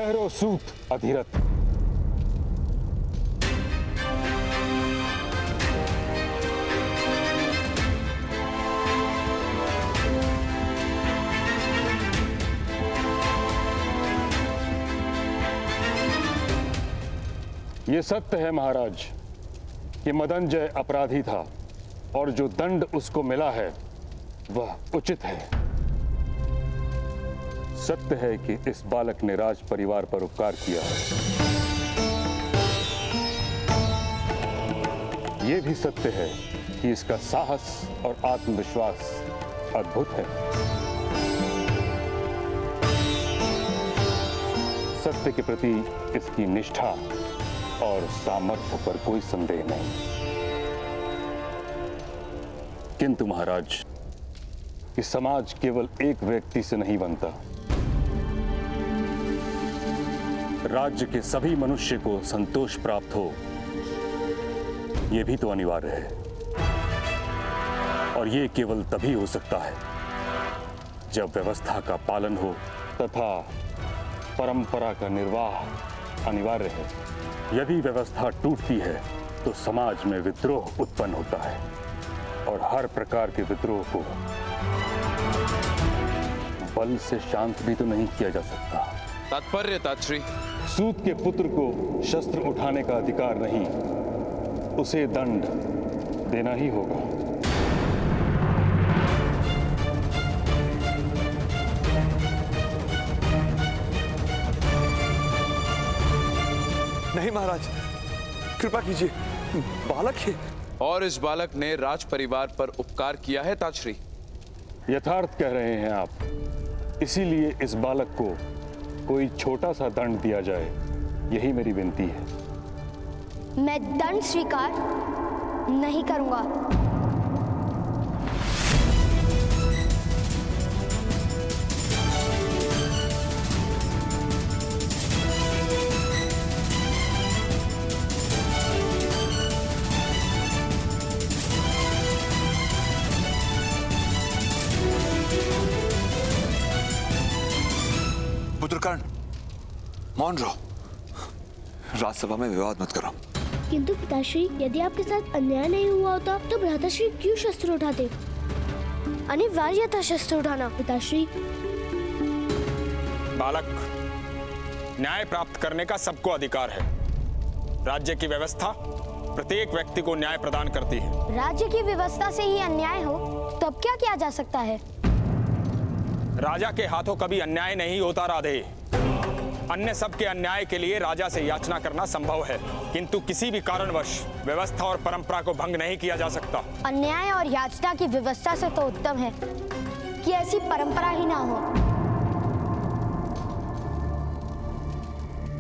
ठहरो सूत अधीरथ। ये सत्य है महाराज कि मदनजय अपराधी था और जो दंड उसको मिला है वह उचित है। सत्य है कि इस बालक ने राज परिवार पर उपकार किया है। यह भी सत्य है कि इसका साहस और आत्मविश्वास अद्भुत है। सत्य के प्रति इसकी निष्ठा और सामर्थ्य पर कोई संदेह नहीं। किंतु महाराज, कि समाज केवल एक व्यक्ति से नहीं बनता। राज्य के सभी मनुष्य को संतोष प्राप्त हो, यह भी तो अनिवार्य है। और यह केवल तभी हो सकता है जब व्यवस्था का पालन हो तथा परंपरा का निर्वाह अनिवार्य है। यदि व्यवस्था टूटती है तो समाज में विद्रोह उत्पन्न होता है और हर प्रकार के विद्रोह को बल से शांत भी तो नहीं किया जा सकता। तात्पर्य तात्श्री, सूत के पुत्र को शस्त्र उठाने का अधिकार नहीं, उसे दंड देना ही होगा। नहीं महाराज, कृपा कीजिए, बालक है। और इस बालक ने राज परिवार पर उपकार किया है तात्श्री। यथार्थ कह रहे हैं आप, इसीलिए इस बालक को कोई छोटा सा दंड दिया जाए, यही मेरी विनती है। मैं दंड स्वीकार नहीं करूंगा। पुत्रकर्ण, मौन रहो। राजसभा में विवाद मत करो। किंतु पिताश्री, यदि आपके साथ अन्याय नहीं हुआ होता तो भ्राताश्री क्यों शस्त्र उठाते? अनिवार्य था शस्त्र उठाना पिताश्री। बालक, न्याय प्राप्त करने का सबको अधिकार है। राज्य की व्यवस्था प्रत्येक व्यक्ति को न्याय प्रदान करती है। राज्य की व्यवस्था से ही अन्याय हो तब क्या किया जा सकता है? राजा के हाथों कभी अन्याय नहीं होता राधे। अन्य सबके अन्याय के लिए राजा से याचना करना संभव है, किंतु किसी भी कारणवश व्यवस्था और परंपरा को भंग नहीं किया जा सकता। अन्याय और याचना की व्यवस्था से तो उत्तम है कि ऐसी परंपरा ही ना हो।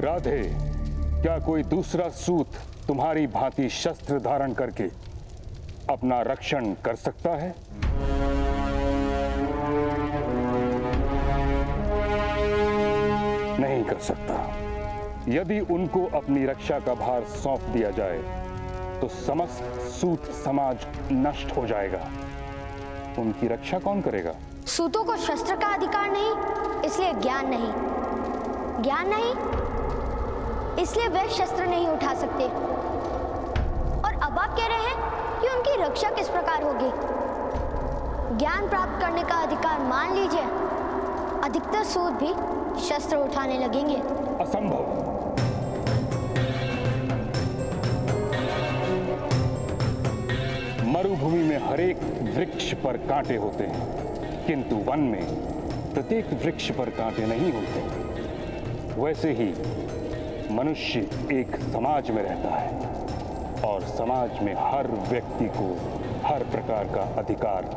राधे, क्या कोई दूसरा सूत तुम्हारी भांति शस्त्र धारण करके अपना रक्षण कर सकता है? नहीं कर सकता। यदि उनको अपनी रक्षा का भार सौंप दिया जाए तो समस्त सूत समाज नष्ट हो जाएगा। उनकी रक्षा कौन करेगा? सूतों को शस्त्र का अधिकार नहीं, इसलिए ज्ञान नहीं। ज्ञान नहीं, इसलिए वे शस्त्र नहीं उठा सकते। और अब आप कह रहे हैं कि उनकी रक्षा किस प्रकार होगी? ज्ञान प्राप्त करने का अधिकार मान लीजिए, अधिकतर सूत भी शस्त्र उठाने लगेंगे। असंभव। मरुभूमि में हरेक वृक्ष पर कांटे होते हैं, किंतु वन में प्रत्येक वृक्ष पर कांटे नहीं होते। वैसे ही मनुष्य एक समाज में रहता है और समाज में हर व्यक्ति को हर प्रकार का अधिकार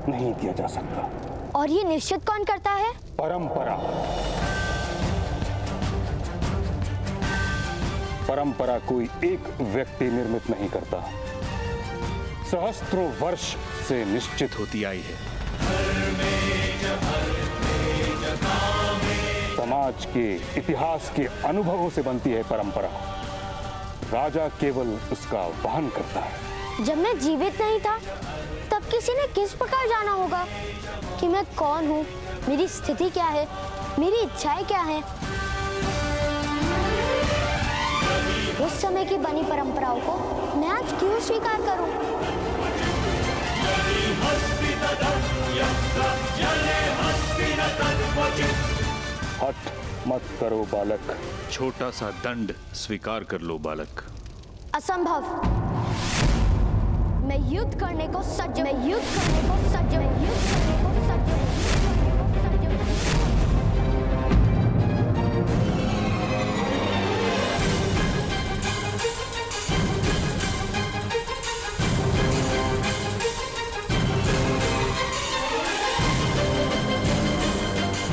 नहीं दिया जा सकता। और ये निश्चित कौन करता है? परंपरा। परंपरा कोई एक व्यक्ति निर्मित नहीं करता, सहस्त्रों वर्ष से निश्चित होती आई है। समाज के इतिहास के अनुभवों से बनती है परंपरा। राजा केवल उसका वहन करता है। जब मैं जीवित नहीं था तब किसी ने किस प्रकार जाना होगा कि मैं कौन हूँ, मेरी स्थिति क्या है, मेरी इच्छाएं क्या हैं? उस समय की बनी परंपराओं को मैं आज क्यों स्वीकार करूं? हट मत करो बालक। छोटा सा दंड स्वीकार कर लो बालक। असंभव। मैं युद्ध करने को सज्ज हूं। मैं युद्ध करने को सज्ज हूं। मैं युद्ध करने को सज्ज हूं।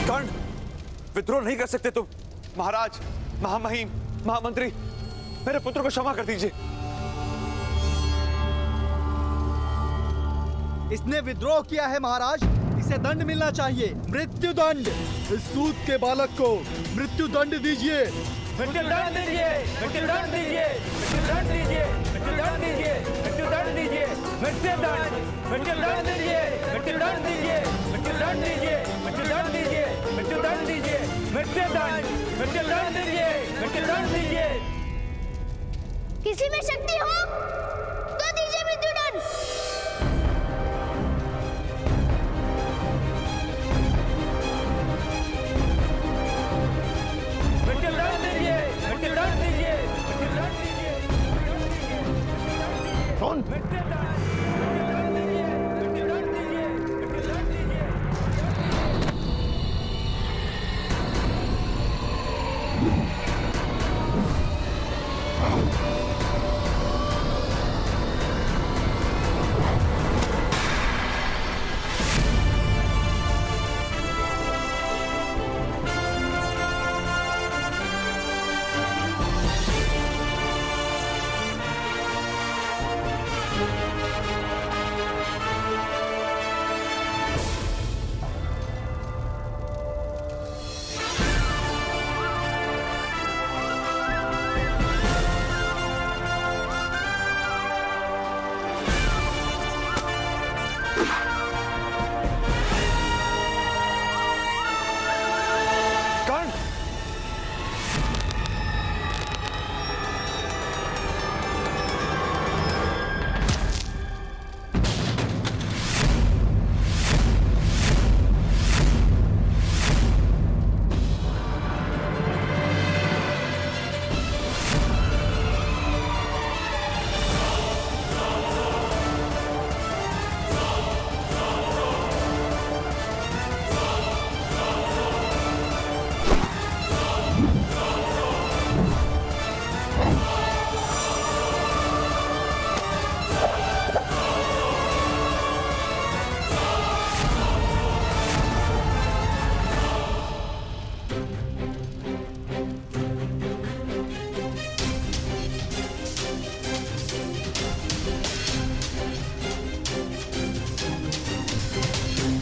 कर्ण, विद्रोह नहीं कर सकते तुम। महाराज, महामहिम, महामंत्री, मेरे पुत्र को क्षमा कर दीजिए। इसने विद्रोह किया है महाराज, इसे दंड मिलना चाहिए, मृत्यु दंड। इस सूत के बालक को मृत्यु दंड दीजिए। मृत्यु दंड दीजिए, मृत्यु दंड दीजिए, मृत्यु दंड दीजिए, मृत्यु दंड दीजिए, मृत्यु दंड दीजिए, मृत्यु दंड, मृत्यु दंड दीजिए, मृत्यु दंड दीजिए, मृत्यु दंड दीजिए, मृत्यु दंड दीजिए, मृत्यु दंड दीजिए, मृत्यु दंड, मृत्यु दंड दीजिए, मृत्यु दंड दीजिए। किसी में शक्ति हो तो दीजिए मृत्यु दंड। मृत्यु दंड दीजिए, मृत्यु दंड दीजिए, मृत्यु दंड दीजिए, कौन? मृत्यु दंड, मृत्यु दंड दीजिए, मृत्यु दंड दीजिए, मृत्यु दंड दीजिए।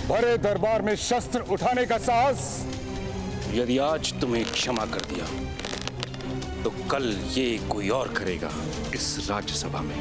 बड़े दरबार में शस्त्र उठाने का साहस। यदि आज तुम्हें क्षमा कर दिया तो कल ये कोई और करेगा इस राज्यसभा में।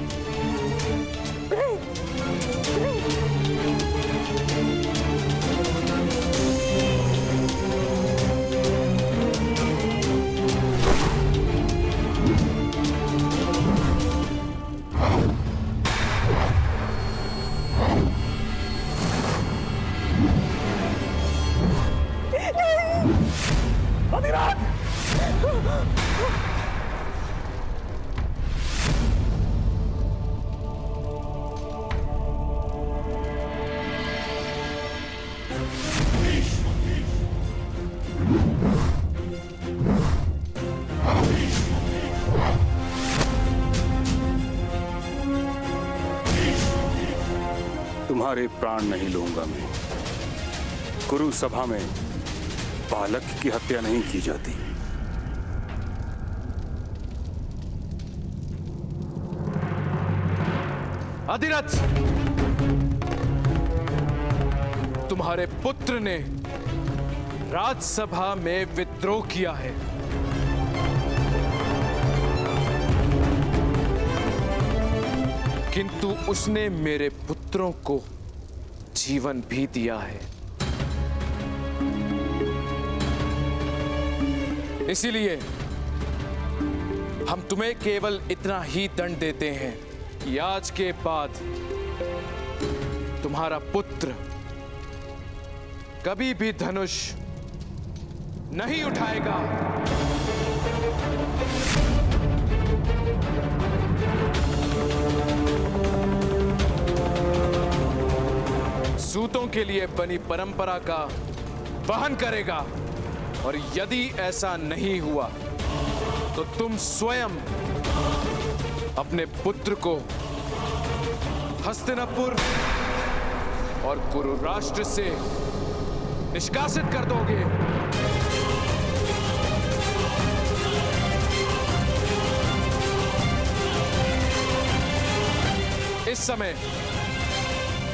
तुम्हारे प्राण नहीं लूंगा मैं। कुरु सभा में बालक की हत्या नहीं की जाती। अधिरथ, तुम्हारे पुत्र ने राज्यसभा में विद्रोह किया है। किंतु उसने मेरे पुत्रों को जीवन भी दिया है। इसीलिए हम तुम्हें केवल इतना ही दंड देते हैं कि आज के बाद तुम्हारा पुत्र कभी भी धनुष नहीं उठाएगा। सूतों के लिए बनी परंपरा का वहन करेगा, और यदि ऐसा नहीं हुआ तो तुम स्वयं अपने पुत्र को हस्तिनापुर और कुरु राष्ट्र से निष्कासित कर दोगे। इस समय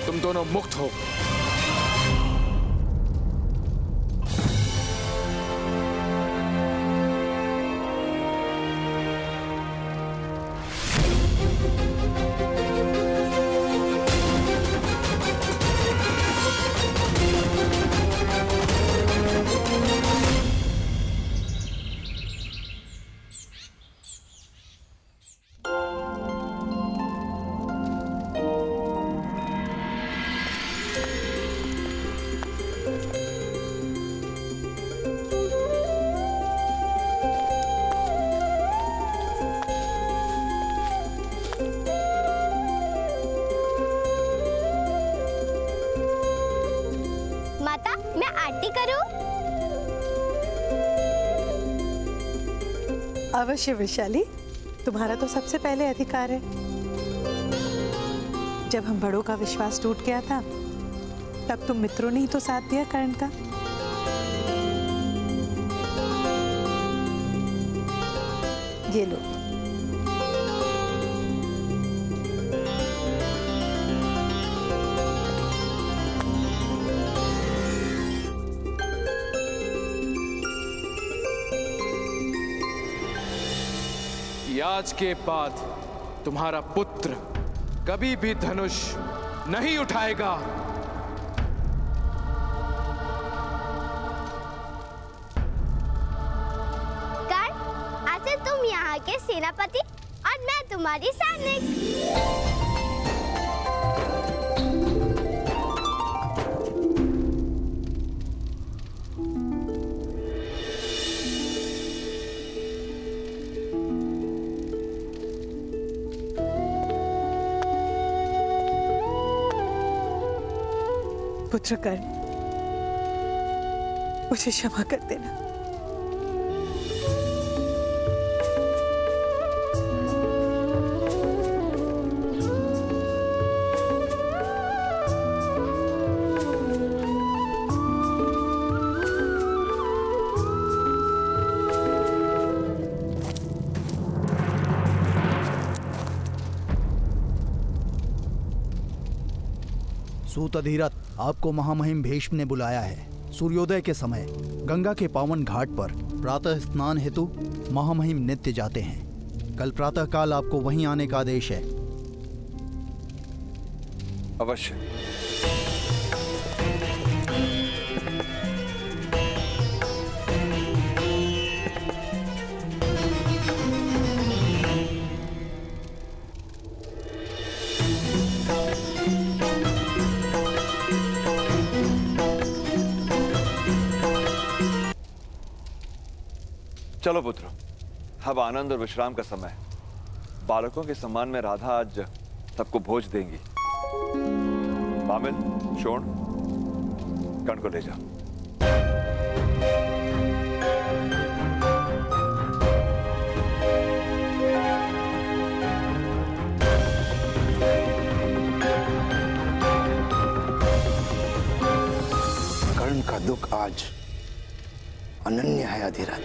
तुम दोनों मुक्त हो। माता, मैं आरती करूं? अवश्य वैशाली, तुम्हारा तो सबसे पहले अधिकार है। जब हम बड़ों का विश्वास टूट गया था, तब तुम मित्रों ने ही तो साथ दिया कर्ण का। ये लो। आज के बाद तुम्हारा पुत्र कभी भी धनुष नहीं उठाएगा। कर्ण, आज से तुम यहाँ के सेनापति और मैं तुम्हारी सैनिक। पुत्र कर्ण, मुझे क्षमा कर देना। सूत अधिरथ, आपको महामहिम भीष्म ने बुलाया है। सूर्योदय के समय गंगा के पावन घाट पर प्रातः स्नान हेतु महामहिम नित्य जाते हैं। कल प्रातः काल आपको वहीं आने का आदेश है। अवश्य। चलो पुत्र, अब आनंद और विश्राम का समय। बालकों के सम्मान में राधा आज सबको भोज देंगी। बामिल, शोण, कर्ण को ले जाओ। कर्ण का दुख आज अनन्य है अधिरथ।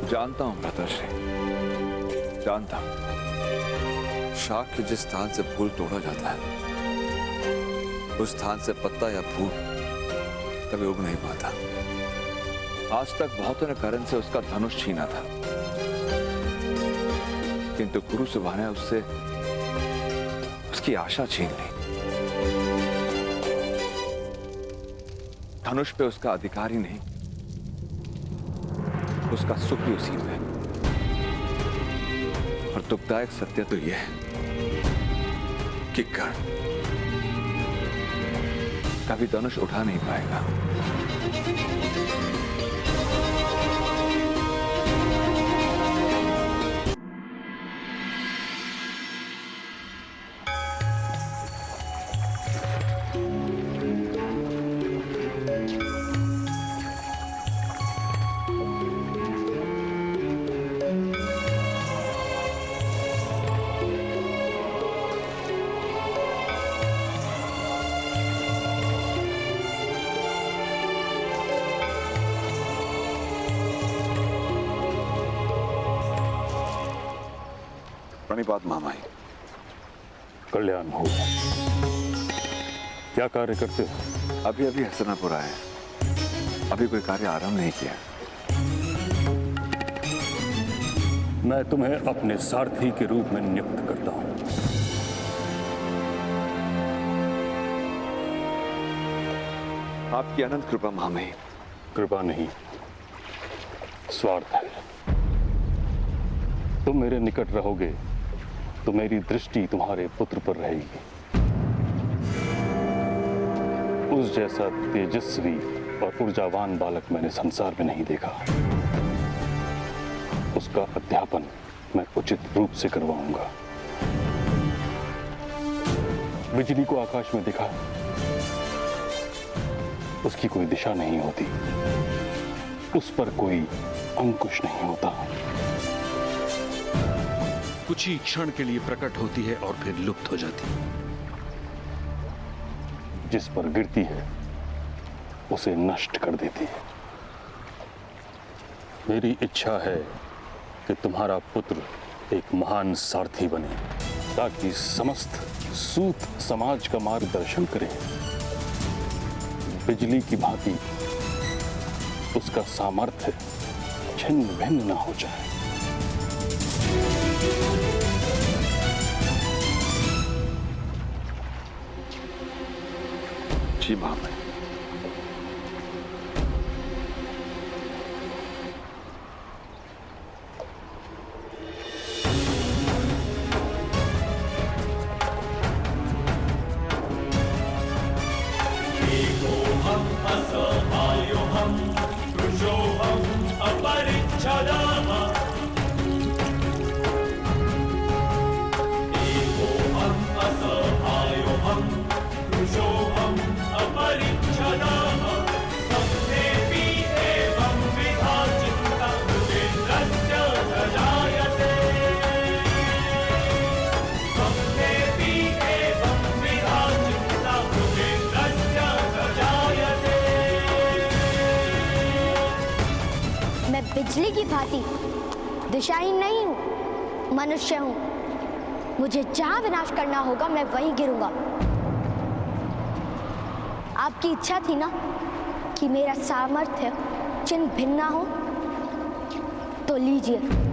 जानता हूं भ्राताश्री, जानता हूं। शाख के जिस स्थान से फूल तोड़ा जाता है, उस स्थान से पत्ता या फूल कभी उग नहीं पाता। आज तक बहुतों ने कर्ण से उसका धनुष छीना था, किंतु कुरु सुबह ने उससे उसकी आशा छीन ली। धनुष पे उसका अधिकार ही नहीं, उसका सुख भी उसी में है। और दुखदायक सत्य तो यह है कि कर्ण कभी धनुष उठा नहीं पाएगा। प्रणिपात मामाई। कल्याण हो। क्या कार्य करते हो? अभी अभी हसनापुर आए, अभी कोई कार्य आरंभ नहीं किया। मैं तुम्हें अपने सारथी के रूप में नियुक्त करता हूं। आपकी अनंत कृपा मामाई। कृपा नहीं, स्वार्थ है। तुम मेरे निकट रहोगे तो मेरी दृष्टि तुम्हारे पुत्र पर रहेगी। उस जैसा तेजस्वी और ऊर्जावान बालक मैंने संसार में नहीं देखा। उसका अध्यापन मैं उचित रूप से करवाऊंगा। बिजली को आकाश में दिखा, उसकी कोई दिशा नहीं होती, उस पर कोई अंकुश नहीं होता। कुछ ही क्षण के लिए प्रकट होती है और फिर लुप्त हो जाती है। जिस पर गिरती है उसे नष्ट कर देती है। मेरी इच्छा है कि तुम्हारा पुत्र एक महान सारथी बने, ताकि समस्त सूत समाज का मार्गदर्शन करे। बिजली की भांति उसका सामर्थ्य छिन्न भिन्न न हो जाए। जी मामाई। बिजली की भांति दिशाहीन नहीं हूं, मनुष्य हूं। मुझे जहां विनाश करना होगा मैं वहीं गिरूंगा। आपकी इच्छा थी ना कि मेरा सामर्थ्य चिन्ह भिन्न हो, तो लीजिए।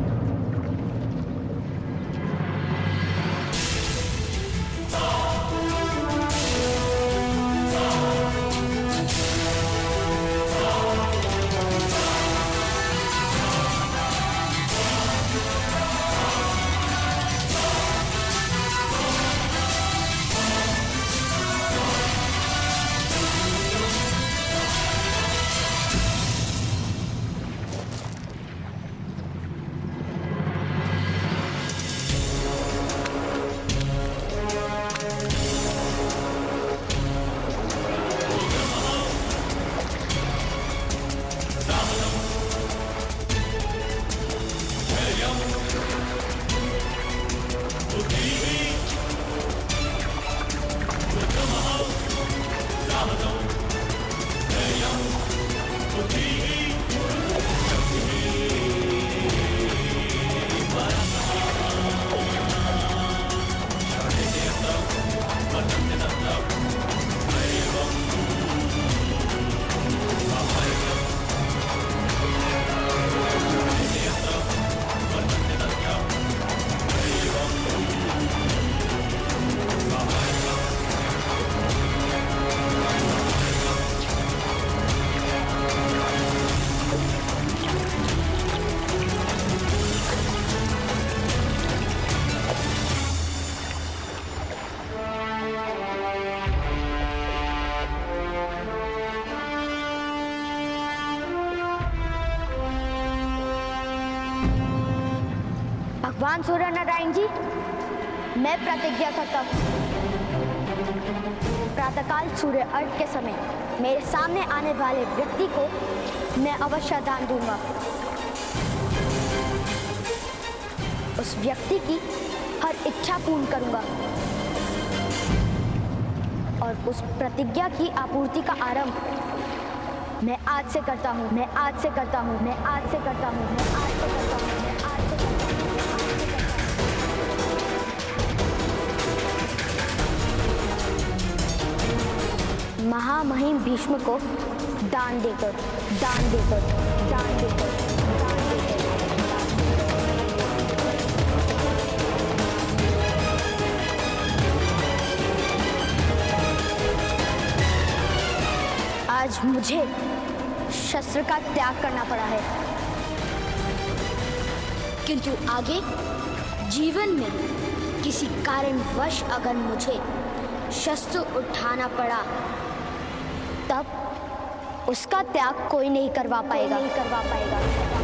भगवान सूर्य नारायण जी, मैं प्रतिज्ञा करता हूँ, प्रातःकाल सूर्य अर्घ के समय मेरे सामने आने वाले व्यक्ति को मैं अवश्य दान दूंगा। उस व्यक्ति की हर इच्छा पूर्ण करूंगा और उस प्रतिज्ञा की आपूर्ति का आरंभ मैं आज से करता हूँ, मैं आज से करता हूँ, मैं आज से करता हूँ, मैं आज से करता हूँ, मैं आज से करता हूँ। महामहिम भीष्म को दान देकर, दान देकर, दान देकर, दान देकर, आज मुझे शस्त्र का त्याग करना पड़ा है, किंतु आगे जीवन में किसी कारणवश अगर मुझे शस्त्र उठाना पड़ा तब उसका त्याग कोई नहीं करवा पाएगा, नहीं करवा पाएगा।